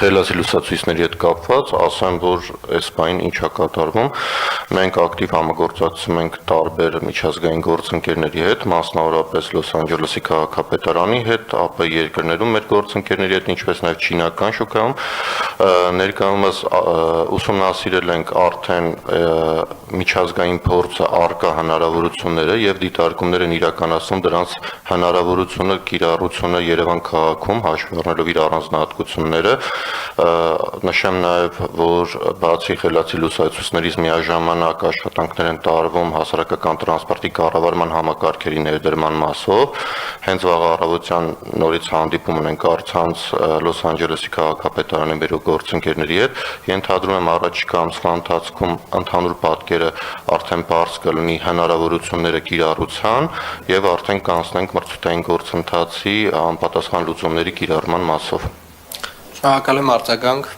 Խելացի լուսացույցների հետ կապված ասեմ, որ այս բանին ինչ է կատարվում։ Մենք ակտիվ համագործակցում ենք տարբեր միջազգային գործընկերների հետ, մասնավորապես Լոս Անջելեսի քաղաքապետարանի հետ, ԱՊ երկրներում մեր գործընկերների հետ, ինչպես նաև չինական շուկայում։ Ներկայումս ուսումնասիրել ենք արդեն միջազգային փորձը արկա հնարավորությունները եւ դիտարկումներ են իրականացնում դրանց հնարավորությունը, կիրառությունը Երևան քաղաքում, հաշվի առնելով իր առանձնահատկությունները։ Նշեմ նաև, որ բացի խելացի լուսացույցներից միաժամանակ աշխատանքներ են տարվում հասարակական տրանսպորտի կառավարման համակարգերի ներդրման մասով։ Հենց վաղ առավոտյան նորից հանդիպում ունենք առցանց Լոս Անջելեսի քաղաքապետարանի մեր գործընկերների հետ։ Ենթադրում եմ առաջիկա ամսվա ընթացքում ընդհանուր պատկերը արդեն բարձ կլինի հնարավորությունները կիրառության եւ արդեն կանցնենք մրցութային գործընթացի անպատասխան լուծումների կիրառման մասով։ Շնորհակալ եմ արձագանք։